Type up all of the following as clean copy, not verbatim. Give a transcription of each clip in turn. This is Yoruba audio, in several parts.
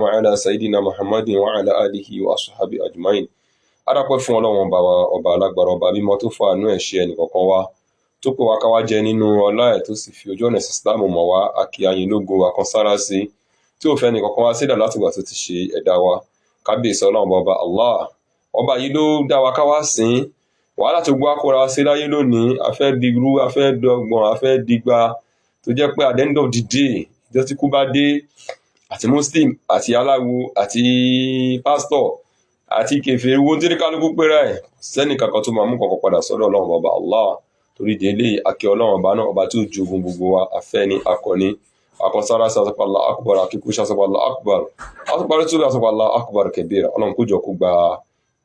وعلى سيدنا محمد وعلى آله وأصحابه أجمعين. Adúpẹ́ fún Ọlọ́run ọba wa, ọba alágbára, ọba mímọ́ tó fa àánú ẹ̀ ṣe ẹnìkọ̀ọ̀kan wa, tó pè wá ká wá jẹ nínú ọlá ẹ̀ tó sì fi ojú ọ̀nà ìsìlámù mọ̀ wá, akí ayin lógo akọ́sára sí, tí ò fẹ́ ẹnìkọ̀ọ̀kan wá sílẹ̀ láti gbà tó ti ṣe ẹ̀dá wa. Kábíyèsí Ọlọ́run ọba Allah. Ọba yìí ló dá wa ká wá sìn. Wàhálà tó gbọ́ akóra wa sí láyé lónìí, a fẹ́ dirú, a fẹ́ dọ́gbọ̀n, a fẹ́ digba, tó jẹ́ pé at the end of the day, ìjọ tí kú bá dé, àti Muslim, àti aláwo, àti pásítọ̀, àti kèfèrí, wo tí kálukú péré ẹ̀, sẹ́ni kankan tó máa mú kankan padà sọ́dọ̀ Ọlọ́run ọba Allah. Torí délé akẹ́ Ọlọ́run ọba náà, ọba tí ó jogun gbogbo wa, afẹ́ni, akọni, akọsára sí asọ́pọ̀ Allah akbar, akíkú sí asọ́pọ̀ Allah akbar, asọ́pọ̀ tó bí asọ́pọ̀ Allah akbar kabira. Ọlọ́run kó jọ kó gba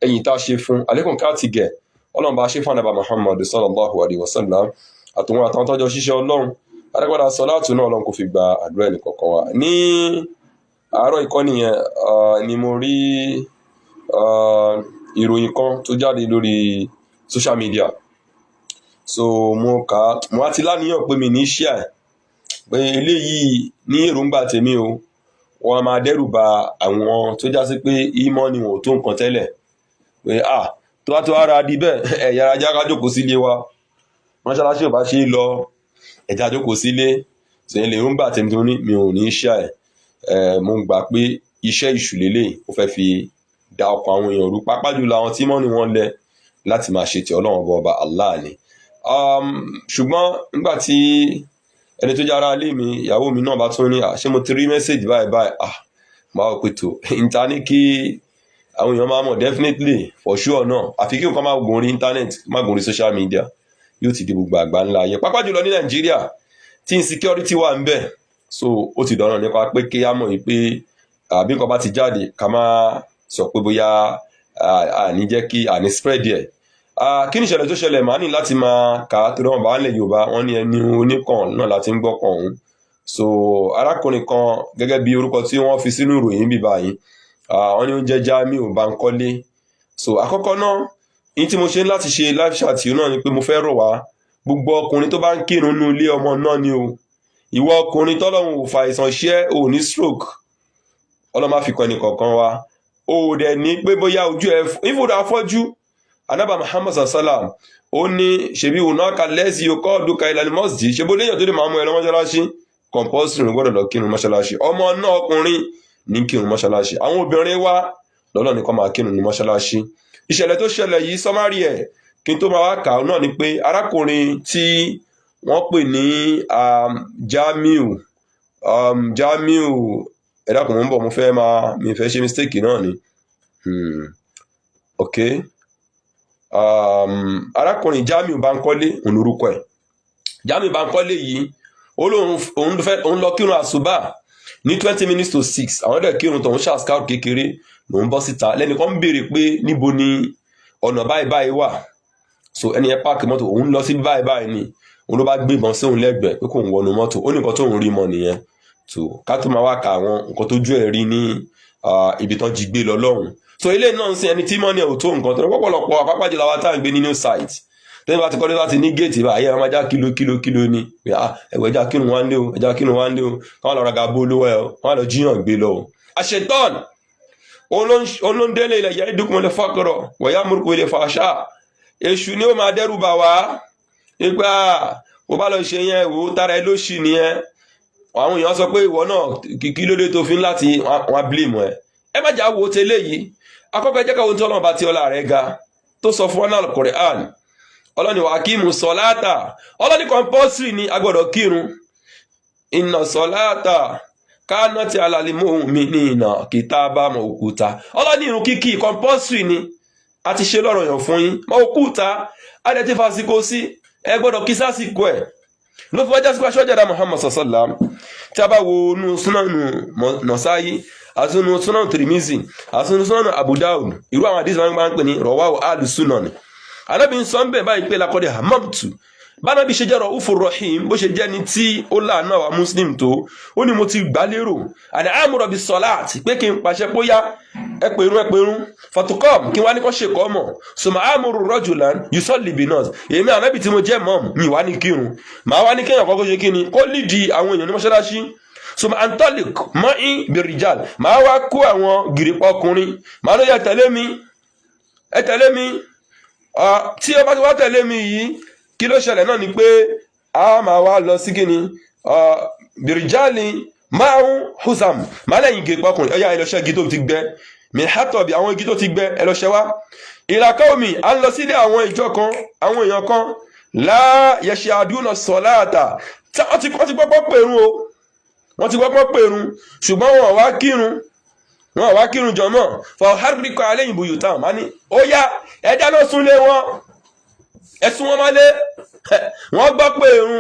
ẹ̀yìn tá a ṣe fún alẹ́kùn káàtì gẹ̀. Ọlọ́run bá ṣe fún ànábì Muhammad sallallahu alaihi wasallam àtòun àtàwọn tọ́jọ́ ṣiṣẹ́ Ọlọ́run. Adégbàdà sọláàtù náà Ọlọ́run kò fi gba àdúrà ẹnì kọ̀ọ̀kan wa. Ní àárọ̀ ìkọ́ni yẹn ni mo rí ìròyìn kan tó jáde lórí social media. So mo á ti láníyàn pé mi ní share pé eléyìí ní èròǹgbà tèmi o, wọ́n máa dẹ́rù ba àwọn tó já sí pé ìmọ̀ ni wọn ò tó nǹkan tẹ́lẹ̀. Pé tó bá tó ara di bẹ́ẹ̀, ẹ̀yà ajá ká jókòó sílé wa, mọ́ṣáláṣí ò bá ṣe lọ, ẹ̀já jókòó sílé. Sẹ́yìn lè èròǹgbà tèmi tó ní mi ò ní share. Mo gbà pé iṣẹ́ ìṣùlélẹ̀ ó fẹ́ fi da ọkàn àwọn èèyàn rú, pàápàá jùlọ àwọn tí mọ́ni wọn lẹ láti máa ṣe ti Ọlọ́run ọba Allah ni. Ṣùgbọ́n nígbà tí ẹni tó jára lé mi, ìyàwó mi náà bá tún ní ṣé mo ti rí mẹ́sẹ̀jì báyìí máa pè tó ìta ní kí àwọn èèyàn máa mọ̀ definitely for sure náà, àfi kí nǹkan máa gùn orí internet, máa gùn orí social media, yóò ti di gbogbo àgbà ńlá ayé, pàápàá jùlọ ní Nàìjíríà tí insecurity wà ń bẹ. So ó ti dọ̀ràn nípa pé kí á mọ̀ wípé àbí nǹkan bá ti jáde ká máa sọ pé bóyá àní jẹ́ kí àní spread ẹ̀. Kí ni ìṣẹ̀lẹ̀ tó ṣẹlẹ̀ máa ní láti máa kà á torí wọn bá ń lẹ̀ Yorùbá, wọ́n ní ẹni oníkan náà láti ń gbọ́ kan òun. So arákùnrin kan gẹ́gẹ́ bí orúkọ tí wọ́n fi sínú ìròyìn bí báyìí, wọ́n ní ó jẹ́ JAMIU Bankole. So àkọ́kọ́ náà ní tí mo ṣe láti ṣe live chat yìí náà ni pé mo fẹ́ rọ̀ wá gbogbo ọkùnrin tó bá ń kírun nínú ilé ọmọ náà ni o. Ìwọ ọkùnrin tọ́lọ́run ò fa àìsàn ṣẹ́, ò ní stroke, Ọlọ́run má fi kọ́ ẹnì kọ̀ọ̀kan wa. O dẹ̀ ní pé bóyá ojú ẹ̀ ìfòdà afọ́jú. Ànábì Muhammad sallam ó ní ṣebí òun náà kalẹ́sì okọ́ ọdúnkà ìlànà mọ́sí, ṣe bó léyàn tó lè máa mú ẹ lọ mọ́ṣáláṣí, compulsory gbọ́dọ̀ lọ kírun mọ́ṣáláṣí. Ọmọ náà ọkùnrin ní kírun mọ́ṣáláṣí, àwọn obìnrin wá lọ́lọ́ nìkan máa kírun ní mọ́ṣáláṣí. Ìṣẹ̀lẹ̀ tó ṣẹlẹ̀ yìí sọ́márì ẹ̀ kí n tó máa wá kà á náà ni pé arákùnrin tí wọ́n pè ní JAMIU ẹ̀dá kò mọ́ bọ̀, mi fẹ́ ṣe mistake náà ni. Okay. Arákùnrin JAMIU Bankole onórúkọ ẹ̀. JAMIU Bankole yìí òun lọ kírun àsùbá ní 20 minutes to 6. Àwọn ẹ̀dẹ̀ kírun tó ń ṣàṣkárù kékeré lòun bọ́ síta, lẹ́nìkan ń béèrè pé níbo ni ọ̀nà báyìí wà. So ẹni yẹn páàkì mọ́tò, òun lọ sí báyìí ni, òun ló bá gbé ìbọn sí òun lẹ́gbẹ̀ẹ́ pé kò ń wọnú mọ́tò. Ó ní nǹkan tó ń rí mọ́ nìyẹn. So ká tó máa wá ka àwọn nǹkan tó jú ẹ̀ rí ní ibi tán jí gbé lọ lọ́hùn. So ilé náà ń sin ẹni tí mọ́ni ẹ̀ ò tó nǹkan tó ní pọ̀pọ̀lọpọ̀ àpapàjù làwọn tá à ń gbé ní new site tẹ́lẹ̀ bá ti kọ́lé láti ní géètì bá ayé ọmọdé kílò ni ẹ̀wọ̀ ẹja kírun wá ń lé o, ẹja kírun wá ń lé o, káwọn lọ raga bó lówó ẹ o, káwọn lọ jíyàn gbé lọ o. àṣetán olóńdélé ilẹ̀ yẹ́ ìdúkùnmọ́lẹ̀ fọ́kọ̀rọ̀ wọ̀yá múrùkú ilẹ̀ fàṣà. Èṣù ni ó máa dẹ́rù bà wá nígbà bó bá lọ ṣe yẹn wò tára ẹ lóṣì nìyẹn. Àwọn èèyàn sọ pé ìwọ náà kí ló dé tó fi ń láti wọn blame ẹ má jà wò ó tẹ́lẹ̀ yìí. Àkọ́kọ́ jẹ́ káwọn tí Ọlọ́run bá ti ọlá rẹ̀ ga tó sọ fún wọn náà Al-Qur'an. Ọlọ́ni wà kí mú sọláàtà, ọlọ́ni compulsory ni agbọ́dọ̀ kírun. Inna sọláàtà kanat alal mu'minina kitaban mawquta. Ọlọ́ni irun kíkí compulsory ni, a ti ṣe lọ́rọ̀ yàn fún yín, mawquta, a dẹ̀ ti fàsìkò sí, ẹ gbọ́dọ̀ kí sásìkò ẹ̀. Ló fi wájá sí pé aṣọ́jáda Muhammad sallam tí a bá wo nú súnánù Nasa'i àti nú súnánù Tirmizi àti nú súnánù Abu Dawud, irú àwọn àdísì wọn máa ń pè ní rawahu al-sunan. Ànábì ń sọ ń bẹ̀ báyìí pé laqad hamamtu, bánábì ṣe jẹ́ Ra'ufur Rahim, bó ṣe jẹ́ ni tí ó láàánú àwa Muslim tó, ó ní mo ti gbà lérò àní amúrò bí sọláàtì pé kí n pàṣẹ bóyá ẹpẹrún fatukom kí wá ní kọ́ ṣe kọ́ mọ̀ sọmọ amúrò rajulan yusalli binas. Èmi Ànábì tí mo jẹ́ mọ́m mi wá ní kírun, màá wá ní kéèyàn kọ́kọ́ ṣe kí ni kó lídìí àwọn èèyàn ní mọ́ṣáláṣí. so antolic mọ́ín birijal máa wá kó àwọn gìrìpọ̀ ọkùnrin máa ló yẹ tẹ̀lé mi tí ó bá ti wá tẹ̀lé mi yìí kí ló ṣẹlẹ̀ náà ni pé a máa wá lọ sí kíni birijali máàrún húsàm máa lẹ́yìn gìrìpọ̀ ọkùnrin ọ̀yà ẹlọ́ṣẹ́ igi tó ti gbẹ mihatobi àwọn igi tó ti gbẹ ẹlọ́ṣẹ́ wá ìlàkọ́ omi à ń lọ sílé àwọn ìjọ kan àwọn èèyàn kan láyẹ̀ṣẹ̀ àdúnà sọ̀láàtà wọ́n ti gbọ́pọ̀ pèrún o wọ́n ti gbọ́pọ̀ pèrún ṣùgbọ́n wọn wá kírun jọmọ́ fọ̀hárìkọ alẹ́yìn buyutam má ní ó yá ẹ̀dá ló súnlé wọn ẹ̀sùn wọn mọ́lé wọ́n gbọ́ pèrún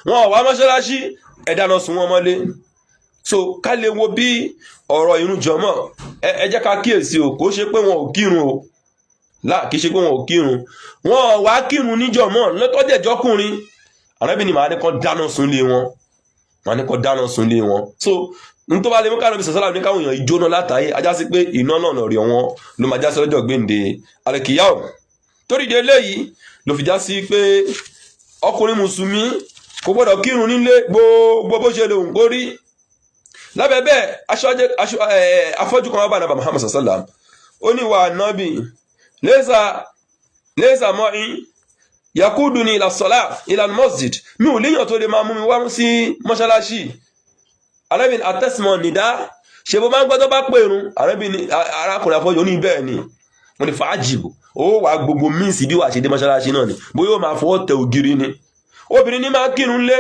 wọn wá mọ́ṣáláṣí ẹ̀dá ló sún wọn mọ́lé. So ká lè wo bí ọ̀rọ̀ ìrun jọmọ́ ẹ jẹ́ ká kíyèsí o kò ṣe pé wọn ò kírun o kìí ṣe pé wọn ò kírun wọn wá kírun níjọmọ́ lọ́tọ́jẹ̀jọ́kùnrin Ànábì ní màá ní kó dáná sunlé wọn so n tó bá lè mú káàdùn sọ̀sọ́lá ní káwọn èèyàn ìjóná látàáyé ajá sí pé iná náà rí wọn ló máa já sí lọ́jọ́ gbéǹde alẹ́kìyàwó torí de eléyìí ló fi já sí pé ọkùnrin mùsùlùmí kò gbọ́dọ̀ kírun nílé gbogbo bó ṣe lè hùn kórí lábẹ́ bẹ́ẹ̀ afọ́jú kan wá bá nàbà Muhammad sallam ó ní wà nábì lẹ́sà mọ́ín yakudu ni ila sọ́lá ila masjid mi ò léyàn tó lè máa mú mi wá sí mọ́ṣáláṣí arábìn àtẹ́sìmọ̀ nìdá ṣe bó máa ń gbọ́dọ̀ bá pèrún arábìn arákùnrin afọ́jú ní bẹ́ẹ̀ ni wọ́n ni fàájìbò ó wà gbogbo míìsì bí wà ṣe dé mọ́ṣáláṣí náà ni bóyá ó máa fọwọ́ tẹ ògiri ni obìnrin ní máa kírun lé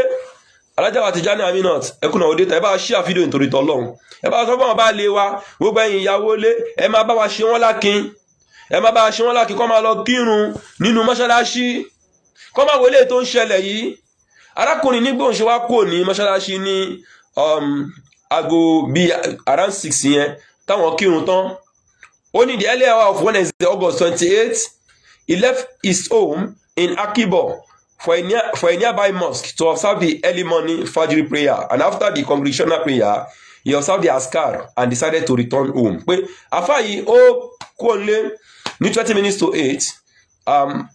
alájáwà ti já ní aminat ẹkùnà òde tẹ ẹ bá ṣí àfídíò nítorí tọlọ́run ẹ bá sọ fún wọn bá lé wa gbogbo ẹ̀yin ìyàwó lé ẹ máa bá wa ṣe wọn lákin kọ́ máa lọ kírun nínú mọ́ṣáláṣí kọ́ máa wọlé tó ń ṣẹlẹ̀ yìí arákùnrin nígbòhùn ṣe wá kò ní mọ́ṣáláṣí ní aago bíi around 6 yẹn táwọn kírun tán ó ní the early hour of Wednesday August 28 he left his home in Akibo for a nearby mosque to observe the early morning Fajr prayer, and after the congregational prayer he observed the askar and decided to return home. Pé àfáà ó kó lé ní 20 minutes to 8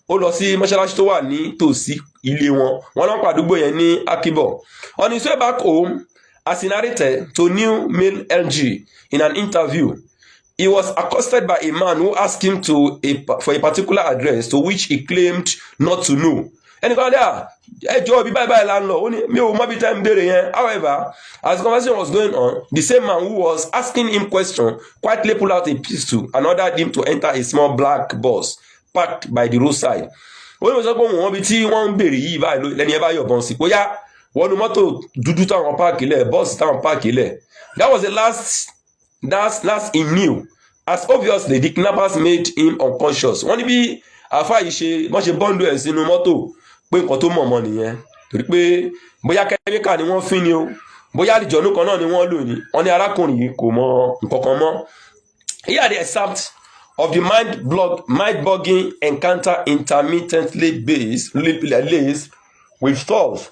ó lọ sí mọ́ṣáláṣí tó wà ní tòsí ilé wọn lọ pàdúgbò yẹn ní Akibo. On his way back home, as he narrated to New Mail LG in an interview, he was accosted by a man who asked him for a particular address to which he claimed not to know. ẹnìkan dẹ́ ẹjọ́ bí báyìí la ń lọ ó ní mi ò mọ̀ bí time béèrè yẹn. However, as the conversation was going on, the same man who was asking him question quietly pulled out a pistol and ordered him to enter a small black bus parked by the roadside. ó ní mo sọ pé òun wọ́n bí tí wọ́n ń béèrè yìí báyìí lẹ́ni ẹ bá yọ̀bọ̀n sí bóyá wọ́n nu mọ́tò dúdú táwọn páàkì lẹ̀ bọ́ọ̀sì táwọn páàkì lẹ̀. That was the last he knew, as obviously the kidnappers made him unconscious. wọ́n ní bí àfáà yìí wọ́n ṣe bọ́ńdù ẹ̀ sínú mọ́tò pé nǹkan tó mọ̀ mọ́ nìyẹn torí pé bóyá kẹ́míkà ni wọ́n fín ni o bóyá àlìjọ́nú kan náà ni wọ́n lò ní wọ́n ní arákùnrin yìí kò mọ nǹkan kan mọ́. Here the excerpt of the mind-boggling encounter intermittently lays with thoughts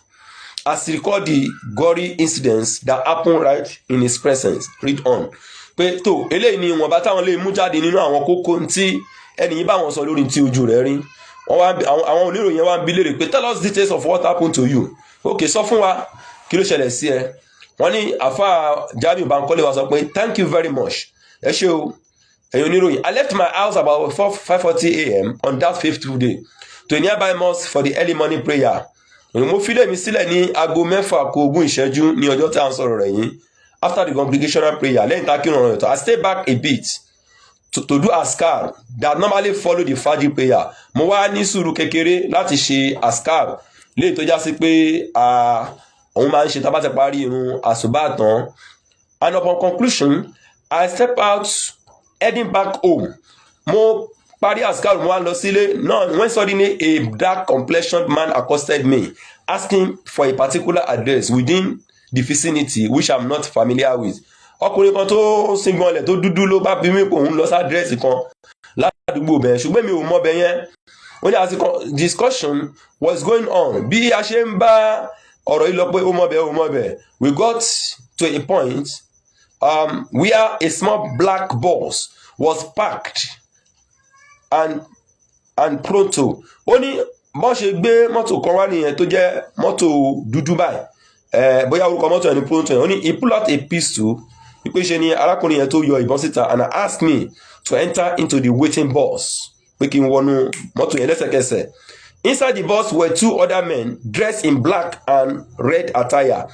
as he record the gory incidents that happen right in his presence. Read on. Pé tó eléyìí ni wọ́n bá táwọn lè mú jáde nínú àwọn kókó tí ẹni yìí bá wọn sọ lórí tí ojú rẹ̀ rí. àwọn oníròyìn wa ń bi léèrè pé tell us details of what happened to you. Okay, sọ fún wa kí ló ṣẹlẹ̀ sí ẹ. wọ́n ní àfáà JAMIU Bankole wa sọ pé thank you very much ẹ ṣé o ẹ̀yin oníròyìn. I left my house about 5:40 a.m. on that fateful day to a nearby mosque for the early morning prayer. mo filẹ̀ mi sílẹ̀ ní aago 6:20 ní ọjọ́ tí a ń sọ̀rọ̀ rẹ̀ yìí. After the congregational prayer lẹ́yìn tá a kírun ọ̀rọ̀ yẹn I stay back a bit to do askar that normally follow the Fajr prayer. Mo wá ní sùúrù kékeré láti ṣe askar léyìí tó já sí pé òun máa ń ṣe tá bá ti parí irun àsùbá tán. And upon conclusion I step out heading back home. Mo parí askar mo wá lọ sílé náà when suddenly a dark complexioned man accosted me asking for a particular address within the vicinity which I'm not familiar with. Ọkùnrin kan tó singbọnlẹ̀ tó dúdú ló bá bí mi pé òun lọ sí àdírẹ́sì kan ládùúgbò bẹ́ẹ̀ ṣùgbọ́n mi ò mọ̀ bẹ́ẹ̀ yẹn. ó ní as the discussion was going on bí a ṣe ń bá ọ̀rọ̀ yìí lọ pé ó mọ̀ bẹ́ẹ̀ we got to a point where a small black bus was parked and pronto. ó ní bọ́n ṣe gbé mọ́tò kan wá nìyẹn tó jẹ́ mọ́tò dúdú báyìí bóyá orúkọ mọ́tò ẹni proton ó ní he pull out a pistol wípé ṣe ni arákùnrin yẹn tó yọ ìbọn síta and asked me to enter into the waiting bus pé kí n wọnú mọ́tò yẹn lẹ́sẹ̀kẹsẹ̀. Inside the bus were 2 other men dressed in black and red attire.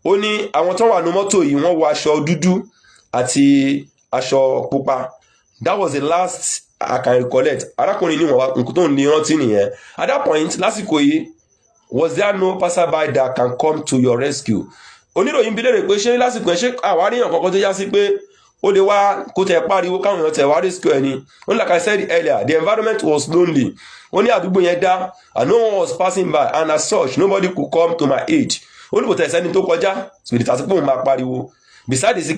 Ó ní àwọn tó wà ní mọ́tò yìí wọ́n wọ aṣọ dúdú àti aṣọ pupa. That was the last I can recollect. Arákùnrin ní wọn nǹkan tó ń ní rántí nìyẹn. At that point lásìkò yìí was there no passerby that can come to your rescue? Oníròyìn bi léèrè pé ṣé lásìkò ẹ ṣé àwáríyàn kankan tó já sí pé ó lè wá kó tẹ pariwo káwọn èèyàn tẹ wá rescue ẹni. Only like I said earlier, the environment was lonely. Ó ní àdúgbò yẹn dá and no one was passing by and as such nobody could come to my aid. Ó ní kò tẹ̀ sẹ́ni tó kọjá so ìdí tàbí pé òun máa pariwo. Besides the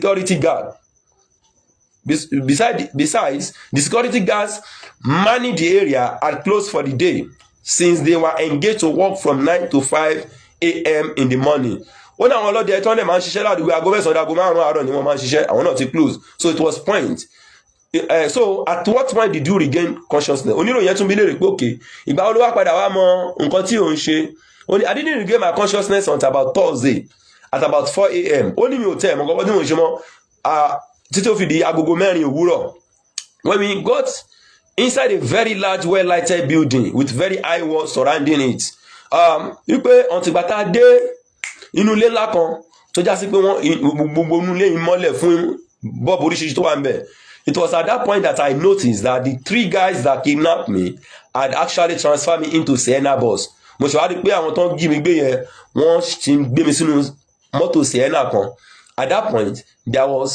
security guards manning the area had closed for the day since they were engaged to work from 9 to 5 a.m. in the morning. Ó ní àwọn ọlọ́dẹ tí wọ́n dẹ̀ máa ń ṣiṣẹ́ ládùúgbò aago mẹ́sàn-án aago márùn-ún àárọ̀ ni wọ́n máa ń ṣiṣẹ́ àwọn náà ti close so it was point. So at what point did you regain consciousness? Oníròyìn tún bí léèrè pé òkè ìgbà wo ló wá padà wá mọ nǹkan tí òun ṣe. Ó ní I didn't regain my consciousness until about Thursday at about 4 a.m. Ó ní mi ò tẹ̀ mọ́ nǹkan tí mò ń ṣe mọ́ títí ó fi di agogo 4 òwúrọ̀. When we got inside a very large well-lighted building with very high walls surrounding it, wípé ọ̀tìgbà tá a dé inú ilé ńlá kan tó já sí pé wọ́n gbogbo inú ilé yìí mọ́lẹ̀ fún bọ́ọ̀bù oríṣiríṣi tó wà ń bẹ̀. It was at that point that I noticed that the 3 guys that kidnapped me had actually transferred me into Sienna bus. Mo ṣe wá rí pé àwọn tó ń jí mi gbé yẹn wọ́n ti gbé mi sínú mọ́tò Sienna kan. At that point there were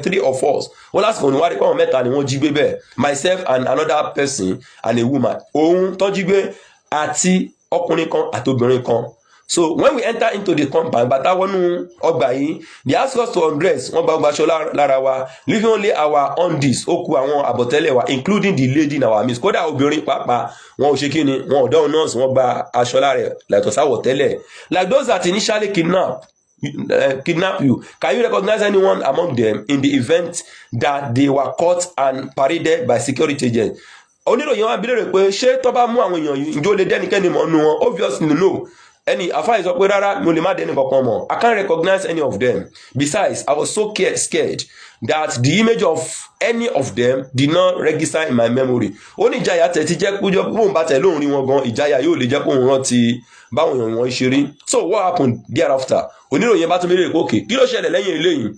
3 of us. Wọ́n lásìkò ní wá rí pé àwọn mẹ́ta ni wọ́n jí gbé bẹ́ẹ̀, myself and another person and a woman. Òun tó jí gbé àti ọkùnrin kan àti obìnrin kan. So when we enter into the compound bàtà wọnú ọgbà yìí they ask us to undress wọ́n gba aṣọ lára wa leaving only our undies ó kù àwọn àbọ̀tẹ́lẹ̀ wa including the lady in our midst. Kódà obìnrin pàápàá wọn ò ṣe kí ni wọn ò dáhùn nọ́ọ̀sì wọ́n gba aṣọ lára ẹ̀ yàtọ̀ sáwọ̀tẹ́lẹ̀. Like those that initially kidnap you, can you recognize anyone among them in the event that they were caught and paraded by security agents? Oníròyìn wa bi léèrè pé ṣé tó bá mú àwọn èèyàn yìí ǹjọ́ lè dẹ́nikẹ́ni mọ̀ nù wọn? Obviously no. Any àfáà sọ pé rárá mo lè má dẹ́ni kankan mọ̀. I can't recognize any of them. Besides, I was so scared that the image of any of them did not register in my memory. Ó ní ìjayà tẹ̀ ti jẹ́ kújọ́ bóun bá tẹ̀ lóhùn rí wọn gan ìjayà yóò lè jẹ́ kóun rántí báwọn èèyàn wọn ṣe rí. So what happened thereafter? Oníròyìn bá tún béèrè pé òkè kí ló ṣẹlẹ̀ lẹ́yìn eléyìí?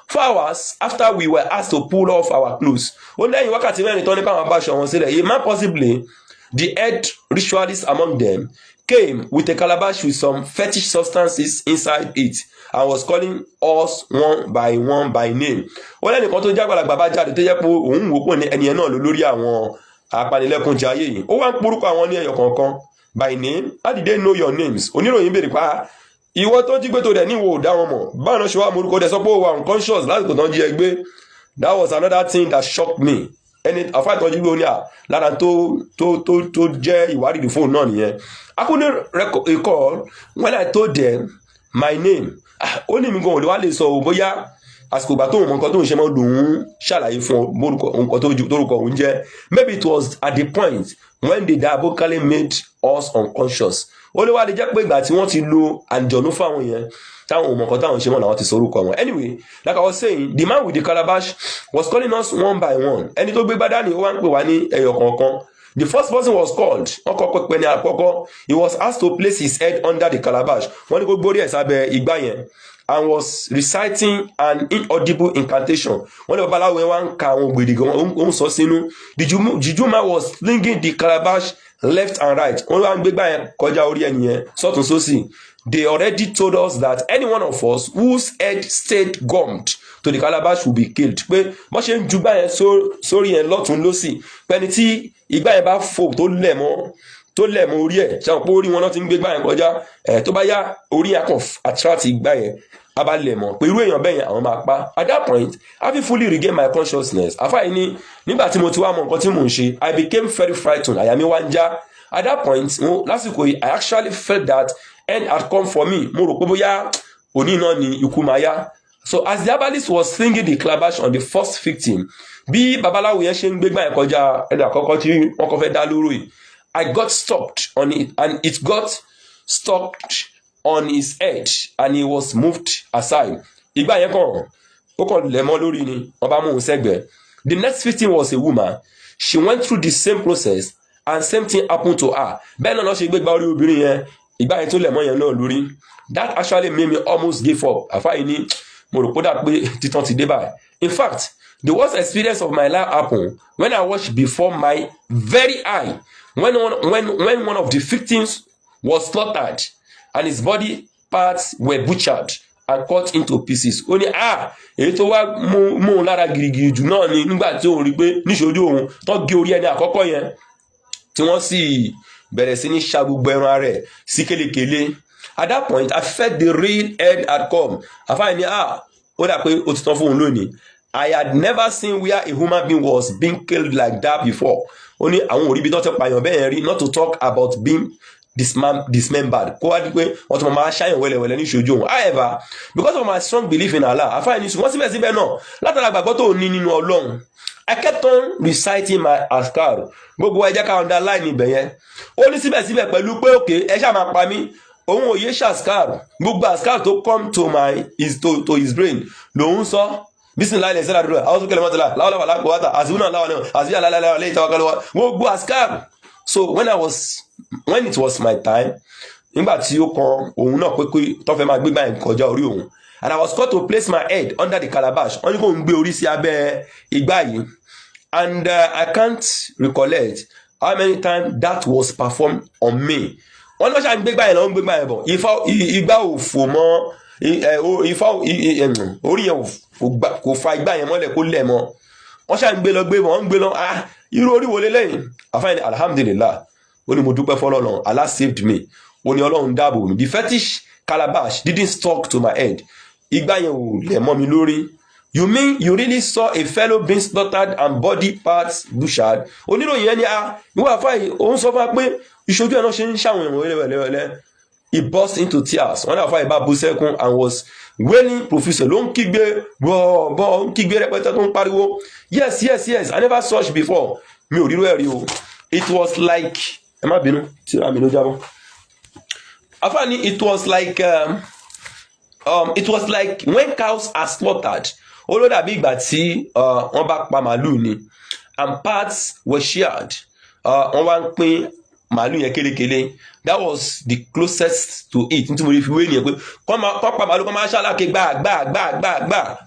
4 hours after we were asked to pull off our clothes. Ó lẹ́yìn wákàtí mẹ́rin tán nípa àwọn abáṣọ wọn sílẹ̀. A man possibly the head ritualist among them came with a calabash with some fetish substances inside it and was calling us one by name. Ó lẹ́nìkan tó jágbàlagbà bá jáde tó jẹ́ pé òun wò pé ẹnìyẹn náà ló lórí àwọn apanilẹ́kúnjayé yìí. Ó wá ń porúkọ àwọn ní ẹyọ kọ̀ọ̀kan by name. How did they know your names? Oníròyìn béèrè pa ìwọ tó jí gbé tó dẹ̀ níwò dá wọn mọ̀ báwọn náà ṣe wá morúkọ dẹ̀ sọ pé ó wà unconscious lásìkò tán jí ẹ gbé. That was another thing that shocked me. Ẹni àfáàtọ́jú gbé ó ní lára tó jẹ́ ìwádìí fóònù náà nìyẹn. I couldn't recall when I told them my name. Ó ní mi gan òde wá lè sọ bóyá àsìkò ìgbà tó mọ nǹkan tó ń ṣe mọ́ lòun ṣàlàyé fún nǹkan tórúkọ òun jẹ́. Maybe it was at the point when they diabolically made us unconscious. Ó lè wá lè jẹ́ pé ìgbà tí wọ́n ti lo àjọ̀nú fáwọn yẹn táwọn ò mọ nǹkan táwọn ṣe mọ́ làwọn ti sọ orúkọ wọn. Anyway, like I was saying, the man with the calabash was calling us one by one. Ẹni tó gbé gbádá ni ó wá ń pè wá ní ẹyọ kọ̀ọ̀kan. The first person was called. He was asked to place his head under the calabash. Wọ́n ní kó gbórí ẹ̀ sábẹ́ igbá yẹn and was reciting an inaudible incantation. Wọ́n ní babaláwo yẹn wá ń ka àwọn ògbèdè gan ó ń sọ sínú. The Jamoo'A was slinging the calabash left and right. Wọ́n wá ń gbégbá yẹn kọjá orí ẹni yẹn sọ́tún sósì. They already told us that any one of us whose head stayed gummed to the calabash will be killed. Pé bọ́n ṣe ń ju gbá yẹn sórí yẹn lọ́tún lósì. Pẹ́ni tí ìgbà yẹn bá fò tó lẹ̀ mọ́ orí ẹ̀ ṣáà pé orí wọn náà ti ń gbé gbá yẹn kọjá tó bá yá orí yẹn kàn attract ìgbà yẹn a bá lẹ̀ mọ́ pé irú èèyàn bẹ́ẹ̀ yẹn àwọn máa pa. At that point, having fully regained my consciousness, àfáà ní nígbà tí mo ti wá mọ nǹkan tí mò ń ṣe, I became very frightened. Àyà mi wá ń já. At that point, lásìkò yìí, I actually felt that end had come for me. Mo rò pé bóyá òní náà ni ikú máa yá. So as the herbalist was slinging the calabash on the first victim, bí babaláwo yẹn ṣe ń gbégbá yẹn kọjá ẹni àkọ́kọ́ tí wọ́n kọ́ fẹ́ dá lóró yìí, I got stopped on it and it got stuck on his head and he was moved aside. Ìgbà yẹn kàn ó kàn lẹ̀ mọ́ lórí ni wọ́n bá mú òun sẹ́gbẹ̀ẹ́. The next victim was a woman. She went through the same process and same thing happened to her. Bẹ́ẹ̀ náà lọ́ ṣe gbégbá orí obìnrin yẹn ìgbà yẹn tó lẹ̀ mọ́ yẹn náà lórí. That actually made me almost give up. Àfáà yìí ní mo rò pé dà pé títàn ti dé báyìí. In fact, the worst experience of my life happened when I watched before my very eye when one of the victims was slaughtered and his body parts were butchered and cut into pieces. Ó ní èyí tó wá mú òun lára gìrìgìrì jù náà ni nígbà tí òun rí pé níṣojú òun tó gé orí ẹni àkọ́kọ́ yẹn tí wọ́n sì bẹ̀rẹ̀ sí ní ṣá gbogbo ẹran ara ẹ̀ sí kélekèle. At that point I felt the real end had come. Àfáà ní ó dà pé ó ti tán fún òun lónìí. I had never seen where a human being was being killed like that before. Ó ní àwọn òrí bí tó ti pààyàn bẹ́ẹ̀ rí, not to talk about being dismembered. Kó wá di pé wọ́n ti mọ̀ máa ṣáyàn wẹ́lẹ́wẹ́lẹ́ ní ìṣojú òun. However, because of my strong belief in Allah, àfáà ní ṣùgbọ́n síbẹ̀síbẹ̀ náà látara gbàgbọ́ tó ní nínú Ọlọ́run, I kept on reciting my askar. Gbogbo ẹ jẹ́ ká underline ibẹ̀ yẹn. Ó ní síbẹ̀síbẹ̀ pẹ̀lú pé òkè ẹ ṣáà máa pa mí. Òun òye ṣàskar. Gbogbo askar tó come to his brain lòun sọ. Bismillah ilẹ̀ sẹ́lá dúró àwọn sókèlè mọ́tòlá láwọ́lá wàlá kòwátà àzúnà láwọn àzúyà lálẹ́ ilẹ̀ ìtawàkálọ́wà gbogbo askar. So when it was my time, nígbà tí ó kan òun náà pé tó fẹ́ máa gbégbá ẹ̀ kọjá orí òun, and I was called to place my head under the calabash. Wọ́n ní kó ń gbé orí sí abẹ́ igbá yìí, and I can't recollect how many times that was performed on me. Wọ́n ní wọ́n ṣáà ń gbégbá yẹn lọ ń gbégbá yẹn bọ̀ igbá ò fò mọ́ orí yẹn kò fa igbá yẹn mọ́lẹ̀ kó lẹ̀ mọ́. Wọ́n ṣáà ń gbé lọ gbé bọ̀ wọ́n ń gbé lọ irú orí wo lélẹ́yìn. Àfáàní alhamdulillah, ó ní mo dúpẹ́ fọlọ́run, Allah saved me. Ó ní Ọlọ́run dáàbò mi. The fetish calabash didn't stuck to my head. Igbá yẹn ò lẹ̀ mọ́ mi lórí. You mean you really saw a fellow being slaughtered and body parts butchered? Oníròyìn ẹni ìwọ àfáà òun sọ fún wa pé ìṣojú ẹ̀ náà ṣe ń ṣàwọn èèyàn wẹ́lẹ́wẹ́lẹ́. He burst into tears. Wọ́n náà àfáà ìbá bú sẹ́kún and was wailing profusely. Ló ń kígbe bọ́ ń kígbe rẹpẹtẹ tó ń pariwo. Yes, I never saw it before. Mi ò rírú ẹ̀ rí o. It was like ẹ má bínú tíra mi ló jábọ́. Àfáà ní it was like when cows are slaughtered. Ó ló dàbí ìgbà tí wọ́n bá pa màálù ni, and parts were shared. Wọ́n wá ń pín màálù yẹn kélékélé. That was the closest to it. Nítorí mo rí fi wé nìyẹn pé kọ́ pa màálù kọ́ máa ṣàlàkè gbà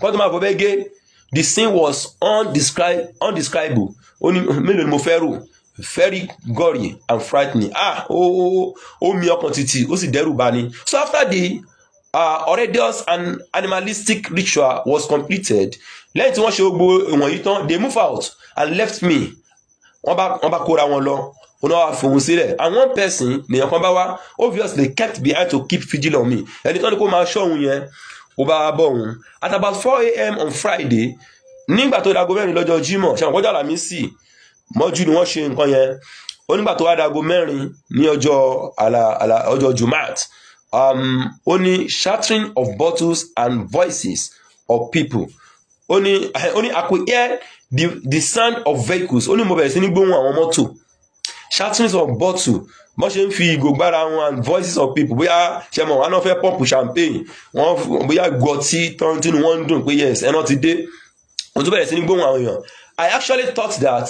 kọ́ tó máa fọ bẹ́ẹ̀ gé. The scene was undescribable. Ó ní mélòó ni mo fẹ́ rò. Very gory and frightening. Ó mi ọkàn títì ó sì dẹ́rù bani. So after the horrendous and animalistic ritual was completed, lẹ́yìn tí wọ́n ṣe gbogbo ìwọ̀nyí tán, they move out and left me. Wọ́n bá kóra wọn lọ, wọ́n wá fòun sílẹ̀. And one person nìyẹn kan bá wá obviously kept behind to keep vigil on me. Ẹni tán ni kó máa ṣọ́ òun yẹn ó bá bọ̀ òun. At about 4 a.m. on Friday, nígbà tó dago mẹ́rin lọ́jọ́ Jímọ̀ ṣe àwọn kọjá Àlàmísì mọ́jú ni wọ́n ṣe nǹkan yẹn. Ó nígbà tó wá dago mẹ́rin ní ọjọ́ Jumat, ó ní shattering of bottles and voices of people. Ó ní I could hear the sound of vehicles. Ó ní mo bẹ̀rẹ̀ sí ní gbóhùn àwọn mọ́tò. Shattering of bottle bọ́n ṣe ń fi ìgò gbára wọn and voices of people. Bóyá ṣe mọ̀ wọn náà fẹ́ pọ́ǹpù champagne, wọ́n bóyá gọtí tán tí wọ́n ń dùn pé yes ẹ̀nà ti dé. Ó tún bẹ̀rẹ̀ sí ní gbóhùn àwọn èèyàn. I actually thought that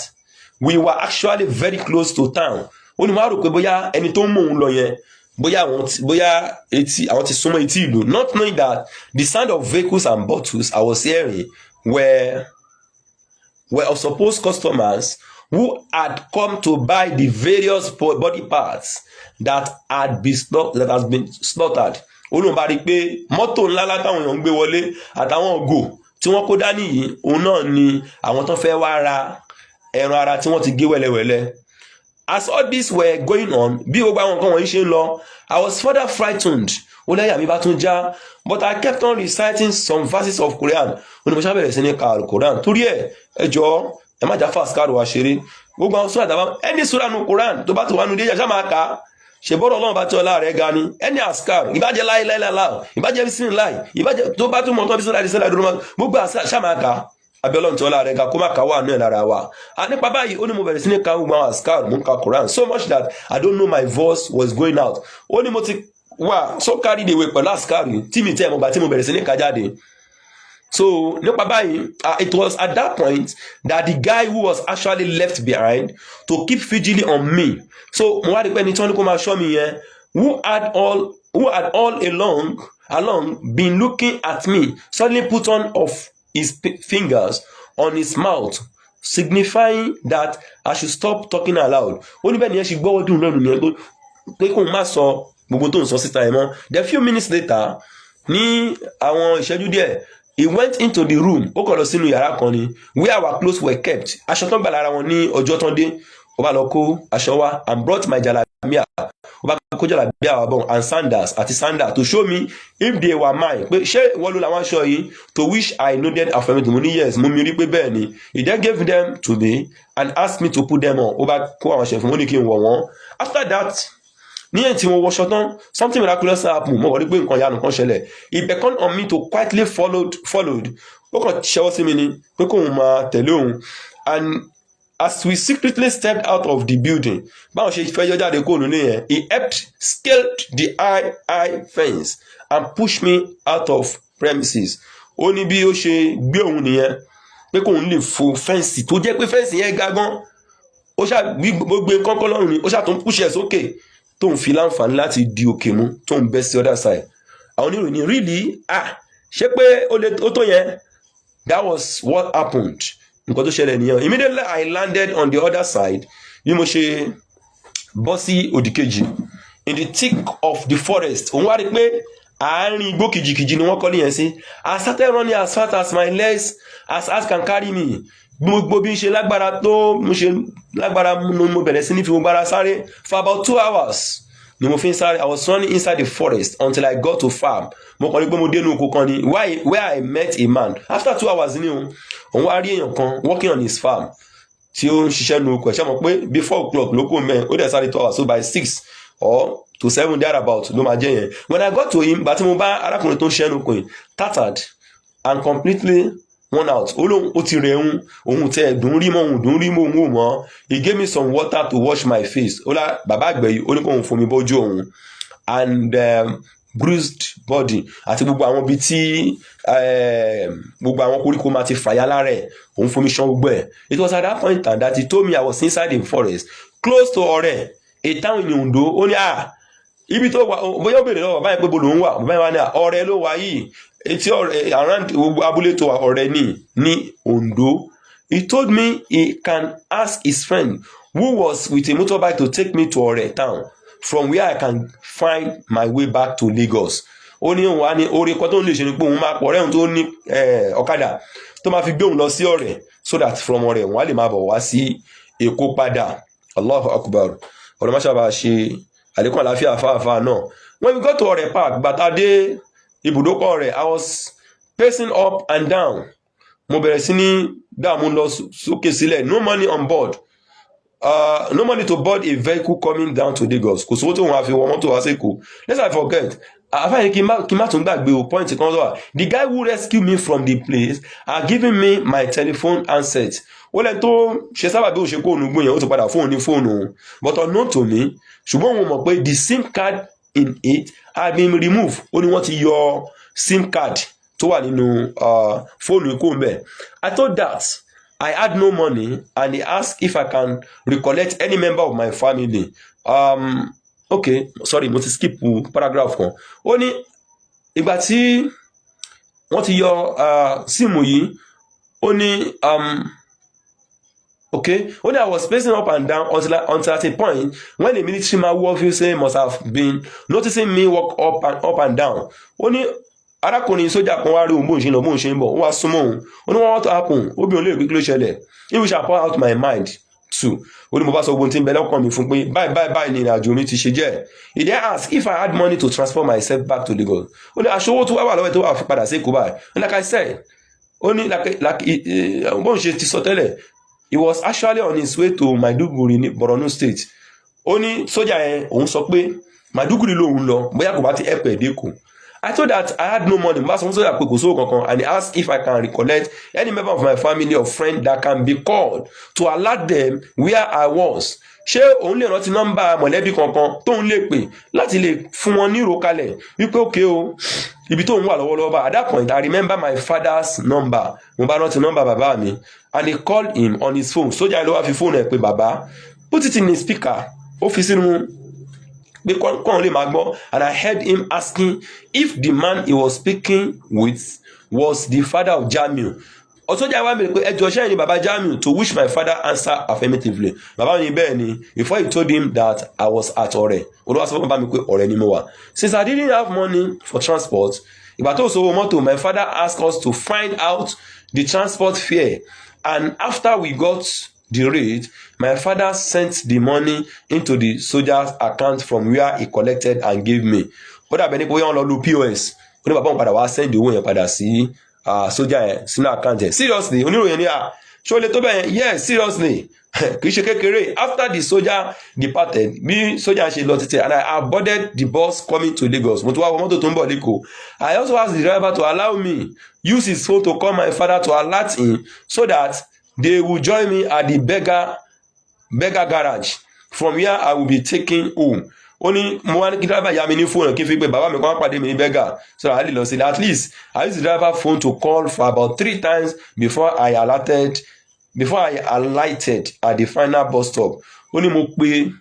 we were actually very close to town. Ó ní mo rò pé bóyá ẹni tó ń mú òun lọ yẹn bóyá àwọn ti súnmọ́ etí ìlú, not knowing that the sound of vehicles and bottles I was hearing were of supposed customers who had come to buy the various body parts that has been slaughtered. Ó lóun bá rí i pé mọ́tò ńlá látàwọn èèyàn ń gbé wọlé àtàwọn ògò tí wọ́n kó dání yìí òun náà ni àwọn tó fẹ́ wá ra ẹran ara tí wọ́n ti gé wẹ́lẹ́wẹ́lẹ́. As all this were going on, bí gbogbo àwọn nǹkan wọ̀nyí ṣe ń lọ, I was further frightened. Ó lẹ́yà mi bá tún já, but I kept on reciting some verses of Quran. Ó ní mo ṣàbẹ̀rẹ̀ sí ní ka Quran. Torí ẹ jọ̀ọ́ ẹ má já fàṣkàrò wa ṣeré. Gbogbo àwọn sura tàbá ẹni sura nu Quran tó bá ti wà nù dé yàtọ̀ máa kà á. Ṣèbọ́rọ̀ Ọlọ́run bá tí ọlá rẹ̀ ga ni. Ẹni àṣkàrò ìbàjẹ́ láìláìláìláì, ìbàjẹ́ bismillah, ìbàjẹ́ tó bá tún mọ̀ tán bismillah àdìsẹ́lá dúró máa gbogbo àṣà máa kà á. Abẹ́lọ́run tí ọlá rẹ̀ ga kó má kà wà náà lára wa. Nípa báyìí ó ní mo bẹ̀rẹ̀ sí ní ka gbogbo àwọn àṣkàrò mú ka Quran so much that I don't know my voice was going out. Ó ní mo ti wà so carried away pẹ̀lú àsìkárì tí mi tẹ́ ẹ̀ mọ̀ gbà tí mo bẹ̀rẹ̀ sí ní ká jáde. So nípa báyìí it was at that point that the guy who was actually left behind to keep vigiling on me, so mo wá rí pé ẹni tí wọ́n ní kó máa ṣọ́ mi yẹn who had all along been looking at me suddenly put on of his fingers on his mouth signifying that I should stop talking aloud. Ó ní bẹ́ẹ̀ ni ẹ ṣe gbọ́wọ́ dùn lọ́rùn yẹn pé kó má sọ gbogbo tó ń sọ síta ẹ̀ mọ́. Then few minutes later ní àwọn ìṣẹ́jú díẹ̀ he went into the room, ó kọ̀ lọ sínú yàrá kan ni where our clothes were kept. Aṣọ tán gbà lára wọn ní ọjọ́ tán dé, ó bá lọ kó aṣọ wá and brought my jalabia, ó bá kó jalabia wá bọ̀ and sandals àti sandal to show me if they were mine, pé ṣé wọ́n ló làwọn aṣọ yìí, to which I nodded affirmative, mo ní yes, mo mi rí pé bẹ́ẹ̀ ni. He then gave them to me and asked me to put them on, ó bá kó àwọn aṣọ fún mi, ó ní kí n wọ̀ wọ́n. After that ní ẹ̀yìn tí wọ́n wọṣọ tán something miraculous happened, mo wọ́n rí pé nǹkan yanu kan ṣẹlẹ̀. He beckoned on me to quietly followed ó kàn ṣẹ́wọ́ sí mi ni pé kóun máa tẹ̀lé òun. And as we secretly stepped out of the building, báwọn ṣe fẹ́ yọ jáde kó nílé yẹn, he helped scale the high fence and pushed me out of premises. Ó ní bí ó ṣe gbé òun nìyẹn pé kóun lè fo fẹ́ǹsì tó jẹ́ pé fẹ́ǹsì yẹn ga gan, ó ṣáà gbé kọ́kọ́ lọ́rùn ni, ó ṣáà tó ń push ẹ̀ sókè tó ń fi láǹfààní láti di òkè mú tó ń bẹ́ sí other side. Àwọn oníròyìn really ṣé pé ó tó yẹn? That was what happened. Nǹkan tó ṣẹlẹ̀ nìyẹn. Immediately I landed on the other side, bí mo ṣe bọ́ sí òdìkejì in the thick of the forest. Òun wá rí pé àárín igbó kìjìkìjì ni wọ́n kọ́ nìyẹn sí. I started running as fast as my legs as can carry me. Gbogbo bí n ṣe lágbára tó mo ṣe lágbára mo bẹ̀rẹ̀ sí ní fi gbára sáré for about 2 hours ni mo fi ń sáré. I was running inside the forest until I got to farm. Mo kàn rí pé mo dé inú oko kan ni where I met a man. After 2 hours ni òun wá rí èèyàn kan working on his farm tí ó ń ṣiṣẹ́ inú oko ẹ̀. Ṣé mo pé bí 4 o'clock ló kó mẹ́ ó dẹ̀ sáré 2 hours, so by 6 or to 7 thereabout ló máa jẹ́ yẹn. When I got to him, bàtí mo bá arákùnrin tó ń ṣiṣẹ́ inú oko yìí tattered and completely worn out. Ó ti rẹ̀ òun tẹ́ dùn rí mọ́ òun mọ́. He gave me some water to wash my face. Ó lá bàbá àgbẹ̀ yìí ó ní kó òun fomi bọ́jú òun and bruised body àti gbogbo àwọn ibi tí gbogbo àwọn koríko máa ti fàyà lára ẹ̀ òun fomi ṣan gbogbo ẹ̀. It was at that point that he told me I was inside the forest close to Ọ̀rẹ́, a town in Ondo. Ó ní ibi tó wà, bóyá ó bèrè lọ́wọ́ báyìí pé bó lòun wà, báyìí wà ní Ọ̀rẹ́ ló wà yìí, etí Ọ̀rẹ́ around gbogbo abúlé tó wà Ọ̀rẹ́ ní Ondo. He told me he can ask his friend who was with a motorbike to take me to Ọ̀rẹ́ town from where I can find my way back to Lagos. Ó ní òun wá ní orí kan tó ń lè ṣe ni pé òun máa pọ̀ ọ̀rẹ́ òun tó ní ọ̀kadà tó máa fi gbé òun lọ sí Ọ̀rẹ́ so that from Ọ̀rẹ́ òun á lè máa bọ̀ wá sí Èkó padà. Allahu Akbar. Ọ̀rọ̀ máa ṣàbà ṣe àlékún àlàáfíà fáfáà náà. When we got to Ọ̀rẹ́ park, bàtà dé ibùdókọ̀ Ọ̀rẹ́, I was pacing up and down. Mo bẹ̀rẹ̀ sí ní dààmú lọ sókè sílẹ̀. No money on board. No money to board a vehicle coming down to Lagos. Kò sówó tó wọn àfi wọ́n mọ́tò wá sí Èkó. Let's not forget. Àfáàní kí n má tún gbàgbé o point kan tó wà. The guy who rescued me from the place had given me my telephone handset. Ó lẹ́ni tó ṣe sábà bí ó ṣe kó òun gbóyàn ó ti padà fóònù ní fóònù òun. But unknown to me, ṣùgbọ́n òun mọ̀ pé the SIM card in it had been removed. Ó ní wọ́n ti yọ SIM card tó wà nínú fóònù ikú mbẹ̀. I thought that I had no money and he asked if I can recollect any member of my family. Okay, sorry, mo ti skip paragraph kan. Ó ní ìgbà tí wọ́n ti yọ síìmù yìí, ó ní okay, ó ní I was pacing up and down until at a point when the military man who obviously must have been noticing me walk up and down. Ó ní arákùnrin sójà kan wá rí òun bóun ṣe lọ bóun ṣe ń bọ̀, ó wá súnmọ́ òun, ó ní what happen, ó bí òun lè rí kí ló ṣẹlẹ̀. He wish I pour out my mind too. Ó ní mo bá sọ gbogbo tí ń bẹ lọ́kàn mi fún pé báyìí ni ìrìnàjò mi ti ṣe jẹ́. He then asked if I had money to transport myself back to Lagos. Ó ní aṣọ owó tó wà lọ́wọ́ tó wà padà sí Èkó báyìí. Like I said, ó ní bóun ṣe ti sọ tẹ́lẹ̀, he was actually on his way to Maiduguri ní Borno State. Ó ní sójà yẹn òun sọ pé Maiduguri lòun lọ bóyá kò bá ti ẹ̀pẹ̀ dẹ́kun. I told that I had no money. And he asked if I can recollect any member of my family or friend that can be called to alert them where I was. Ṣé òun lè rántí nọ́mbà mọ̀lẹ́bí kankan tóun lè pè láti lè fún wọn ní ìròkalẹ̀ wípé òkè o ibi tóun wà lọ́wọ́lọ́wọ́. At that point I remember my father's number. Mo bá rántí nọ́mbà bàbá mi, and he called him on his phone. Sójà ló wá fi fóònù ẹ̀ pé bàbá, put it in the speaker. Ó fi sínú pé kọ́n lè máa gbọ́. And I heard him asking if the man he was speaking with was the father of Jamiu. Ọ̀sọ́jà wa bèrè pé ẹjọ́ ṣẹ́yìn ni bàbá Jamiu, to which my father answered affirmatively. Bàbá mi bẹ́ẹ̀ ni, before he told him that I was at Ọ̀rẹ́. Olúwa sọ fún bàbá mi pé Ọ̀rẹ́ ni mo wà. Since I didn't have money for transport, ìgbà tó sọ mọ́tò, my father asked us to find out the transport fare, and after we got the rate, my father sent the money into the soldier's account from where he collected and gave me. Ó dàbẹ̀ ní pé wọ́n lọ lu POS. Ó ní bàbá òun padà wá send owó yẹn padà sí soldier yẹn sínú account yẹn. Seriously, oníròyìn ni ṣé o lè tó bẹ́ẹ̀ yẹn? Yes, seriously. Kì í ṣe kékeré. After the soldier departed, bí soldier ṣe lọ títí, and I boarded the bus coming to Lagos. Mo tún wá wọ mọ́tò tó ń bọ̀ lẹ́kọ̀ọ́. I also asked the driver to allow me use his phone to call my father to alert him so that they will join me at the beggar garage from where I will be taken home. Ó ní mo wá ní kí driver yá mi ní fóònù kí n fi pé bàbá mi kan pàdé mi ní beggar, so that I lè lọ sí. At least I used the driver phone to call for about 3 times before I alighted at the final bus stop. Ó ní mo pe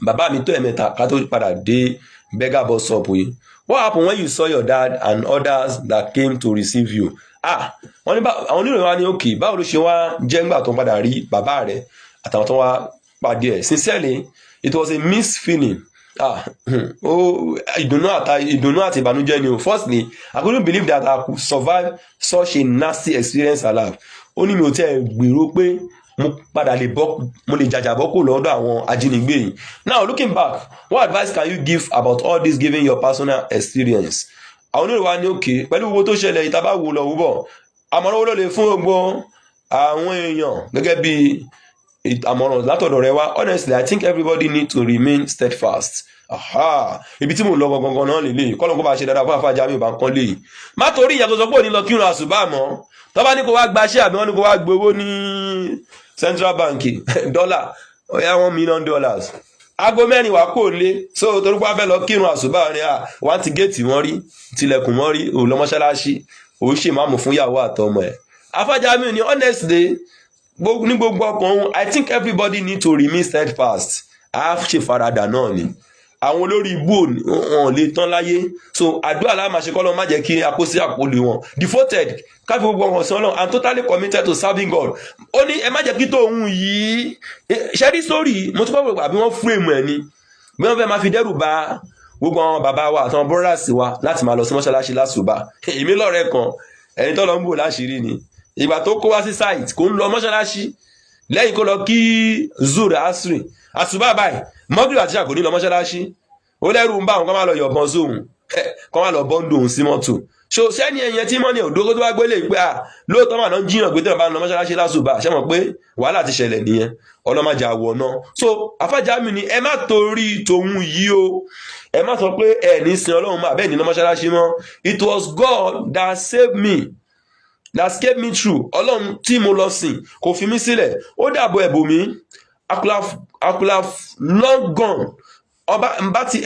bàbá mi tó ẹ̀mẹ́ta ká tó padà dé beggar bus stop yìí. What happened when you saw your dad and others that came to receive you? Wọ́n ní àwọn oníròyìn wa ní òkè báwo ló ṣe wá jẹ́ ńgbà tó ń padà rí bàbá rẹ̀ àtàwọn tó wá pàdé ẹ̀. Sincerely, it was a mixed feeling. Ìdùnnú àti ìbànújẹ́ ni o. Firstly, I couldn't believe that I could survive such a nasty experience alive. Ó ní mi ò tẹ́ gbèrò pé mo padà mo lè jàjàbọ́ kò lọ́dọ̀ àwọn ajínigbé yìí. Now looking back, what advice can you give about all this given your personal experience? Àwọn oníròyìn wa ní òkè pẹ̀lú owó tó ṣẹlẹ̀ ìtàbá wò lọ wúbọ̀, àmọ̀ràn owó ló lè fún gbogbo àwọn èèyàn gẹ́gẹ́ bí àmọ̀ràn látọ̀dọ̀ rẹ wá. Honestly, I think everybody need to remain steadfast. Ibi tí mo lọ gangan náà lélẹ̀ kọ́lọ̀ kó bá ṣe dáadáa fún àfáà Jamiu Bankole. Má torí ìyàtọ̀ sọ pé òní lọ kírun àsùbá mọ́, tó bá ní kó wá gbaṣẹ́ àbí wọ́n ní kó wá gbowó ní Central Bank dọ́là ọ̀yá $1 million. Aago mẹ́rin wà kó lé, so torí pé wọ́n fẹ́ lọ kírun àsùbá rẹ̀ wọ́n ti géètì wọn rí, tilẹ̀kùn wọn rí, òun lọ mọ́ṣáláṣí, òun ṣe máàmù fún ìyàwó àtọmọ ẹ̀. Àfáà Jamiu ní honestly ní gbogbo ọkàn, I think everybody need to remain steadfast. A ṣe faradà náà ni. Àwọn olórí ibú wọn lè tán láyé, so àdúrà la máa ṣe kọ́ lọ má jẹ́ kí akó sí àpòlè wọn. Devoted, káfí gbogbo ọkàn sí Ọlọ́run and totally committed to serving God. Ó ní ẹ má jẹ́ kí tóun yìí ṣẹ́rí sórí mo tún bá wọ̀ àbí wọ́n frame ẹ̀ ni bí wọ́n fẹ́ máa fi dẹ́rù bà gbogbo àwọn bàbá wa àtàwọn brothers wa láti máa lọ sí mọ́ṣáláṣí lásùbà. Èmi lọ́rẹ́ kan ẹni tó lọ ń bò láṣìírí ni, ìgbà tó kó wá sí site kò ń lọ mọ́ṣáláṣí lẹ́yìn kó lọ kí zuri asri àsùbá báyìí mọ́gìrì àti ṣàkó ní lọ mọ́ṣáláṣí. Ó lẹ́rù ń bá àwọn kan máa lọ yọ̀bọ̀n sóhun kan máa lọ bọ́ńdù òun sí mọ́tò. So sẹ́ni ẹ̀yẹn tí mọ́ni òdógó tó wá gbélé pé lóòótọ́ màá náà jiyàn pé tẹ́lẹ̀ bá ń lọ mọ́ṣáláṣí lásùbà ṣé mọ̀ pé wàhálà ti ṣẹlẹ̀ nìyẹn, ọlọ́màjà wọ̀ náà. So àfáà Jamiu ni ẹ má torí tòun yìí o, ẹ má sọ pé ẹ ní sin Ọlọ́run mọ́ àbẹ́ẹ̀ ní lọ mọ́ṣáláṣí mọ́. It was God that saved me through. Ọlọ́run tí mo lọ sìn kò fi mí sílẹ̀, ó dàbọ̀ ẹ̀bùn mi. I could have long gone. Ọba mbá ti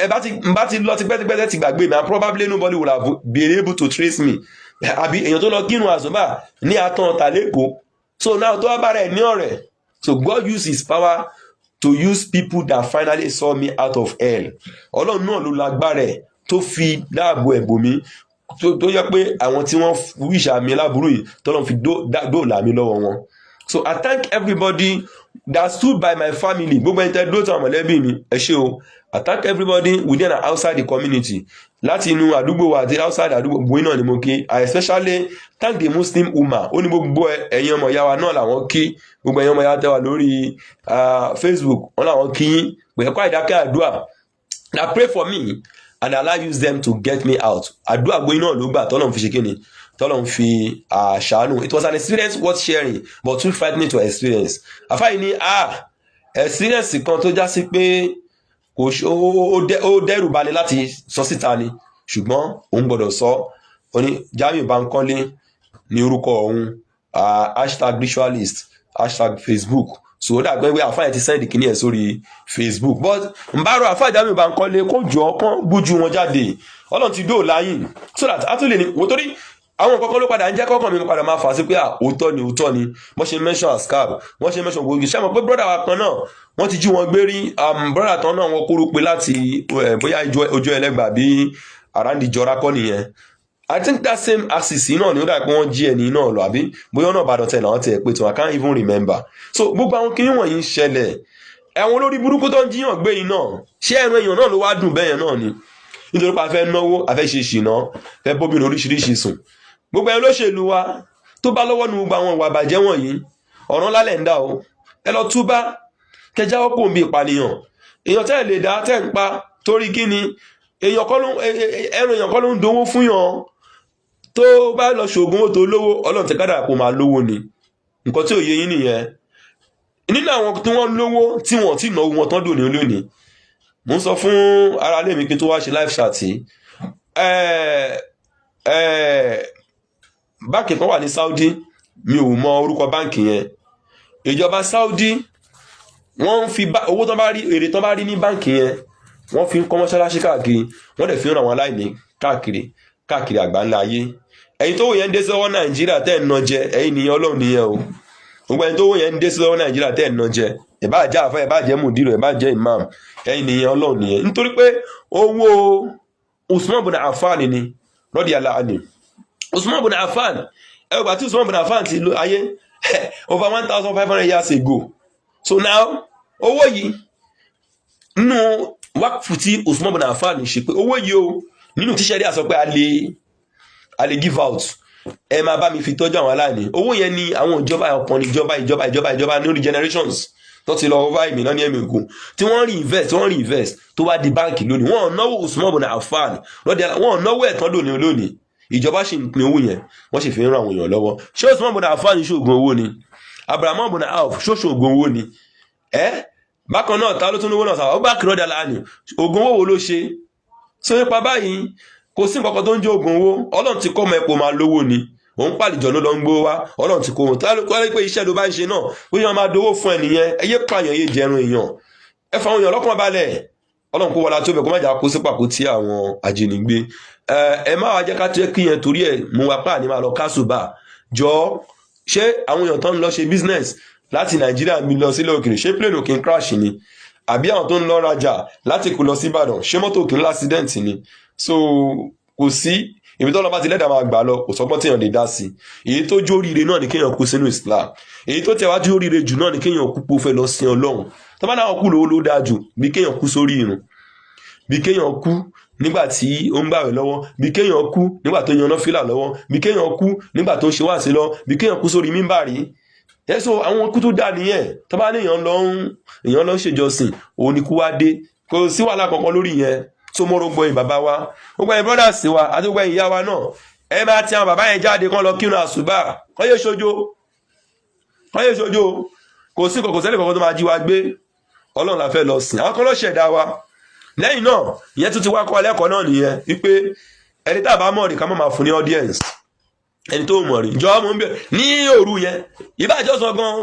lọ tipẹ́tipẹ́ ti gbàgbé mi, and probably nobody would have been able to trace me. Àbí èèyàn tó lọ kírun àsùbá ní àtàn tàlẹ́kọ̀ọ́. So now tó wá bára ẹ̀ ní ọ̀rẹ́. So God used his power to use people that finally saw me out of hell. Ọlọ́run náà ló lágbára ẹ̀ tó fi dáàbò ẹ̀bùn mi tó yẹ pé àwọn tí wọ́n wíṣà mi láburú yìí tọ́lọ́run fi dóòlà mi lọ́wọ́ wọn. So I thank everybody that stood by my family. Gbogbo ẹni tẹ́ dúró tàn mọ̀lẹ́bí mi, ẹ ṣé o. I thank everybody within and outside the community. Láti inú àdúgbò wa àti outside àdúgbò gbogbo iná ni mo kí. I especially thank the Muslim Ummah. Ó ní gbogbo ẹ̀yin ọmọ ìyá wa náà làwọn kí. Gbogbo ẹ̀yin ọmọ ìyá tẹ́ wà lórí Facebook wọn làwọn kí yín. Pẹ̀lú ìdákẹ́ àdúrà. Now pray for me and Allah use them to get me out. Àdúrà gbogbo iná ló gbà tọ́lọ́run fi ṣe kíni. Tọ́lọ́run fi ṣàánú. It was an experience worth sharing but too frightening to experience. Àfáà ní experience kan tó já sí pé ó dẹ́rù bani láti sọ síta ni. ṣùgbọ́n òun gbọ́dọ̀ sọ ó ní Jamiu Bankole ní orúkọ òun #ritualist #Facebook so ó dàgbẹ́ pé àfáà ti sẹ́ndì kìíní ẹ̀ sórí Facebook but ń bá rọ àfáà Jamiu Bankole kó jọ kán gbójú wọn jáde Ọlọ́run ti dóòlà yín so that a tún lè ní wò torí àwọn kọ́kọ́ ló padà ń jẹ́ kọ́kàn mi padà máa fà sí pé òótọ́ ni wọ́n ṣe mention ascab wọ́n ṣe mention gbogbo iṣẹ́ mọ̀ pé brọ́dà wa kan náà wọ́n ti jí wọn gbé rí brọ́dà tán náà wọ́n kúrú pé láti bóyá ojú ẹlẹ́gbà bí àràǹdì jọra kọ́ nìyẹn I think that same axis náà ni ó dà pé wọ́n jí ẹni náà lọ àbí bóyá ọ̀nà Ìbàdàn tẹ̀ làwọn tẹ̀ pé tí I can't even remember so gbogbo àwọn kìnìún wọ̀nyí ń ṣẹlẹ̀ àwọn olórí burúkú tó ń jíyàn gbé yìí náà ṣé ẹran èèyàn náà ló wá dùn bẹ́yẹn náà ni nítorí pé a fẹ́ náwó a fẹ́ ṣe ṣìnà fẹ́ bóbìnrin oríṣiríṣi sùn gbogbo ẹni olóṣèlú wa tó bá lọ́wọ́ nu gbogbo àwọn ìwà àbàjẹ́ wọ̀nyí ọ̀ràn lálẹ́ ń dà o ẹ lọ túbá kẹjáwọ́ kò ń bí ìpànìyàn èèyàn tẹ́ ẹ̀ lè dá tẹ́ ń pa torí kí ni ẹran èèyàn kọ́ ló ń dowó fún yàn tó bá lọ ṣògùn ó tó lówó Ọlọ́run tẹ́ kádàrá kó máa lówó ni nǹkan tí ò yé yín nìyẹn nínú àwọn tí wọ́n lówó tí wọ́n ti náwó wọn tán dòní olónìí mo ń sọ fún ara lèmi kí n tó wá ṣe live chat báńkì kan wà ní Saudi mi ò mọ orúkọ báńkì yẹn ìjọba Saudi wọ́n ń fi owó tán bá rí èrè tán bá rí ní báńkì yẹn wọ́n fi ń kọ́ mọ́ṣáláṣí káàkiri wọ́n dẹ̀ fi ń ràn wọ́n aláìní káàkiri àgbáńlá ayé ẹ̀yin tó wò yẹn ń dé sọ́wọ́ Nàìjíríà tẹ́ ẹ̀ ń ná jẹ ẹ̀yin nìyẹn Ọlọ́run nìyẹn o gbogbo ẹni tó wò yẹn ń dé sọ́wọ́ Nàìjíríà tẹ́ ẹ̀ ń ná jẹ ẹ̀ bá jẹ́ àfẹ́ ẹ̀ bá jẹ́ mùdírò ẹ̀ bá jẹ́ imam ẹ̀yin nìyẹn Ọlọ́run nìyẹn nítorí pé owó Usman bin Affan ni radiyallahu anhu Usman bin Affan ẹgbà tí Usman bin Affan ti lo ayé over 1,500 years ago so now owó yìí nínú wákùfù tí Usman bin Affan ṣe pé owó yìí o nínú tíṣẹ́rí àsọ pé a lè give out ẹ máa bá mi fi tọ́jú àwọn aláìní owó yẹn ni àwọn ìjọba ọ̀pọ̀ ìjọba ní generations tó ti lọ over ìmìnà ní ẹ̀mí ogun tí wọ́n reinvest tó wá di báńkì lónìí wọ́n náwó Usman bin Affan wọ́n náwó ẹ̀tàn dòní lónìí ìjọba sì ń pín owó yẹn wọ́n sì fi ń ran àwọn èèyàn lọ́wọ́ ṣé Usman bin Affan ṣoògùn owó ni Abraham bin Auf ṣoògùn owó ni bákan náà ta ló tún lówó náà sáwọ́ ó bá kìrọ́ dà láàánú oògùn owó wo ló ṣe sọ nípa báyìí kò sí nǹkan kan tó ń jẹ́ oògùn owó Ọlọ́run ti kọ́ ọmọ ẹ̀pọ̀ máa lówó ni òun pàlìjọ ló lọ ń gbówó wá Ọlọ́run ti kó wọn tá ló kọ́ pé iṣẹ́ ló bá ń ṣe náà ó yàn máa dowó fún ẹnìyẹn ẹyẹ pààyàn yé jẹrun èèyàn ẹ fa àwọn èèyàn lọ́kàn balẹ̀ Ọlọ́run kó wọlá tó bẹ̀ kó má jà kó sí pàkó tí àwọn ajínigbé ẹ má wá jẹ́ ká tó kí yẹn torí ẹ̀ mú wa pàà ní máa lọ kásùbà jọ ṣé àwọn èèyàn tó ń lọ ṣe business láti Nàìjíríà mi lọ sílẹ̀ òkèèrè ṣé plane òkè ń crash ni àbí àwọn tó ń lọ rajà láti kó lọ sí Ìbàdàn ṣé mọ́tò òkè ń l'accident ni so kò sí ibi tó lọ bá ti lẹ́dàá máa gbà lọ kò sọ́gbọ́n téèyàn lè dá sí èyí tó jó oríire náà ni kéèyàn kú sínú Islam èyí tó tẹ̀ wá jó oríire jù náà ni kéèyàn kú pé ó fẹ́ lọ sin Ọlọ́run tó bá náà kú lówó ló dáa jù bí kéèyàn kú sórí irun bí kéèyàn kú nígbà tí ó ń gbààwẹ̀ lọ́wọ́ bí kéèyàn kú nígbà tó yan náfìlà lọ́wọ́ bí kéèyàn kú nígbà tó ń ṣe wáàsí lọ bí kéèyàn kú sórí mímbàrí so àwọn kú tó dáa nìyẹn tó bá ní èèyàn lọ ṣèjọsìn òun ni kú wá dé kò sí wàhálà kankan lórí yẹn so mo rògbò yìí bàbá wa gbogbo ẹ̀yin brothers wa àti gbogbo ẹ̀yin ìyá wa náà ẹ máa ti àwọn bàbá yẹn jáde kán lọ kírun àsùbà kán yé ṣojo kò sí kòkò sẹ́lẹ̀ kankan tó máa jí wa gbé Ọlọ́run la fẹ́ lọ sìn àwọn kan ló ṣẹ̀dá wa lẹ́yìn náà ìyẹn tún ti wá kọ́ ẹlẹ́kọ̀ọ́ náà nìyẹn wípé ẹni tá a bá mọ̀ rí ká má máa fún ní audience ẹni tó mọ̀ rí jọ mọ̀ ń bẹ̀ ní òru yẹn ìbájọ́ sọ gan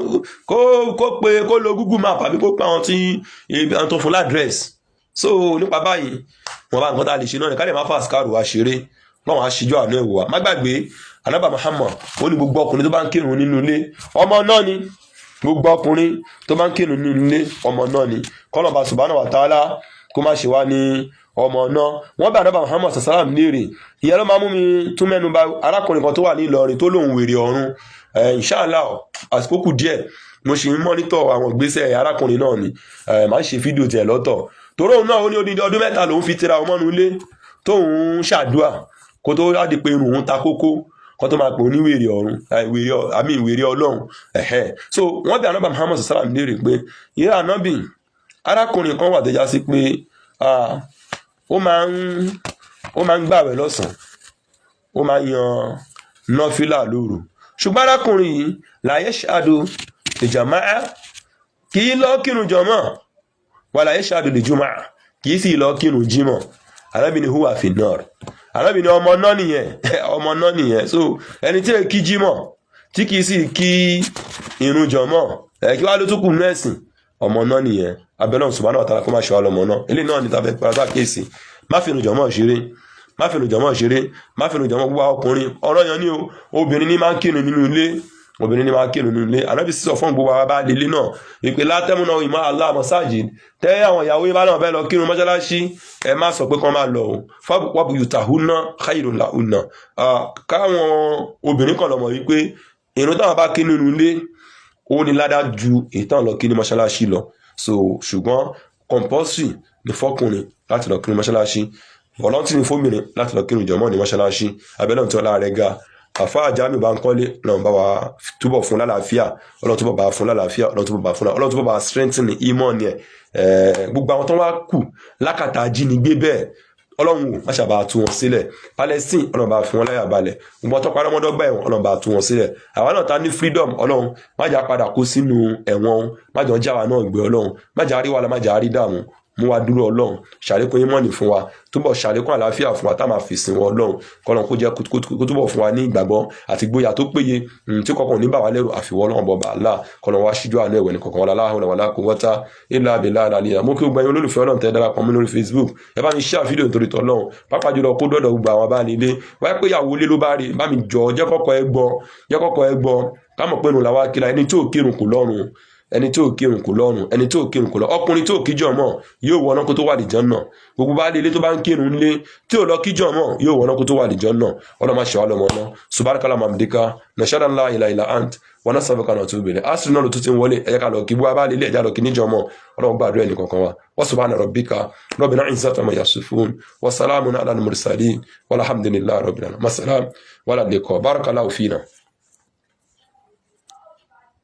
kó lo Google map àbí kó pa àwọn tó fún ládírẹ́sì so nípa báyìí wọn bá nǹkan tá a lè ṣe náà ní ká lè má fà skáàrù wa ṣeré lọ́wọ́n aṣíjọ́ àánú ẹ̀wò wa má gbàgbé anábà Muhammad ó ní gbogbo ọkùnrin tó bá ń kírun nínú ilé ọmọ náà ni gbogbo ọkùnrin tó bá ń kírun nínú ilé ọmọ náà ni kọ́lọ̀bà subhanahu wa ta'ala kó má ṣe wá ní ọmọ náà wọ́n bá anábà Muhammad sàsálàm léèrè ìyẹn ló máa mú mi tún mẹ́nu bà arákùnrin kan tó wà ní Ìlọrin tó lóun wèrè ọ̀run inshallah àsìkò kù díẹ̀ mo ṣì ń mọ́nítọ̀ àwọn ìgbésẹ̀ arákùnrin náà ni máa ń ṣe fídíò tiẹ̀ lọ́tọ̀ torí òun náà ó ní odidi ọdún mẹ́ta lòun fi tira ọmọnú ilé tóun ṣàdúà kó tó láti pé irun òun ta kókó kó tó máa pè ní wèrè ọ̀run wèrè Ọlọ́run so wọ́n bí anábà Muhammad sallam léèrè pé ìyá anábì arákùnrin kan wà tó já sí pé ó máa ń gbààwẹ̀ lọ́sàn-án ó máa ń yan nọ́fílà lóru ṣùgbọ́n arákùnrin yìí la yashhadu li jama'a kì í lọ kírun jọmọ́ wala yashhadu li jumu'a kì í sì lọ kírun jímọ̀ arábìnrin huwa fi nar Ànábì ní ọmọ náà nìyẹn ọmọ náà nìyẹn. So ẹni tí èkí jímọ̀ tí kì í sì kí irun jọmọ́ kí wàá ló tún kù nínú ẹ̀sìn, ọmọ náà nìyẹn. Abẹ́lẹ́ subhanahu wa ta'ala kó má ṣe wá lọ́mọ náà. Eléyìí náà ni tá fẹ́ padà kéèsì. Má fi irun jọmọ́ ṣeré, má fi irun jọmọ́ ṣeré, má fi irun jọmọ́ gbogbo ọkùnrin. Ọ̀ranyàn ni o, obìnrin ní máa ń kírun nínú ilé, obìnrin ní máa ń kírun nínú ilé. Ànábì sọ fún gbogbo wa bá délé náà ìpè látẹ́múná ìmọ̀ Allah masajid, tẹ́ àwọn ìyàwó yín bá náà fẹ́ lọ kírun mọ́ṣáláṣí, ẹ má sọ pé kán máa lọ o. Fábùwábù yutahunna khairun lahunna. Káwọn obìnrin kan lọ mọ̀ wípé ìrun táwọn bá kí nínú ilé ó ní ládá ju ìtàn lọ kí ní mọ́ṣáláṣí lọ. So ṣùgbọ́n compulsory ní fọ́kùnrin láti lọ kírun mọ́ṣáláṣí, voluntary ní fóbìnrin láti lọ kírun jọmọ́ ní mọ́ṣáláṣí. Abẹ́lẹ́ tí ọlá rẹ̀ ga. Àfáà Jamiu Bankole náà bá wa túbọ̀ fún lálàáfíà, Ọlọ́run túbọ̀ bá fún lálàáfíà, Ọlọ́run túbọ̀ bá strengthen ìmọ̀ ni gbogbo àwọn tó wá kù lákàtà ajínigbé bẹ́ẹ̀ Ọlọ́run má ṣàbà tú wọn sílẹ̀. Palestine Ọlọ́run bá fún wọn láyà balẹ̀, gbogbo tó parọ́ mọ́dọ́gba ẹ̀wọ̀n Ọlọ́run bá tú wọn sílẹ̀. àwa náà ta ní freedom Ọlọ́run má jà padà kó sínú ẹ̀wọ̀n, má jọ jáwa náà gbé Ọlọ́run, má jà rí wàhálà, má jà rí dààmú, mú wa dúró Ọlọ́run, ṣàlékún ìmọ̀ni fún wa, túbọ̀ ṣàlékún àlàáfíà fún wa tá máa fi sìn wọn Ọlọ́run, kọ́lọ́n kó jẹ́ kó túbọ̀ fún wa ní ìgbàgbọ́ àti gbóyà tó péye tí kọ̀ọ̀kan ní bà wá lẹ́rù àfiwọ́ Ọlọ́run bọba Allah, kọ́lọ́n wá ṣíjú àánú ẹ̀wẹ̀ ní kọ̀ọ̀kan wala la hawla wala quwwata illa billahi al-aliyyil. Mo kí gbogbo ẹ̀yin olólùfẹ́ Ọlọ́run tẹ́ darapọ̀ mọ́ lórí Facebook, ẹ bá mi share fídíò nítorí t'Ọlọ́run, pàápàá jùlọ kó dọ́dọ̀ gbogbo àwọn bá nílé, wáyé pé ìyàwó ilé ló bá rí, bá mi jọ jẹ́ kọ́kọ́ ẹ gbọ́ ká mọ̀ pé nù làwa kíra ẹni tí ò kírun kò lọ́rùn, ẹni tí ò kírun kò lọ́rùn, ẹni tí ò kírun kò lọ. Ọkùnrin tí ò kíjọ mọ́ yóò wọná kó tó wà lìjọ́ náà. Gbogbo bá lélé tó bá ń kírun lé tí ò lọ kíjọ mọ́ yóò wọná kó tó wà lìjọ́ náà. Ọlọ́run má ṣe wá lọ́mọ náà. Subhanakallahumma hamdika nashhadu an la ilaha illa ant wa nastaghfiruka wa natubu ilayk. Asiri náà ló tún ti ń wọlé, ẹ̀yà ká lọ kí bó bá lélé ẹ̀já lọ kí níjọ mọ́. Ọlọ́run gbàdúrà ẹnì kankan wa. Wa subhana rabbika rabbil izzati amma yasifun wa salamun ala al-mursalin walhamdulillahi rabbil alamin. Masalam wala liqa. Barakallahu fina.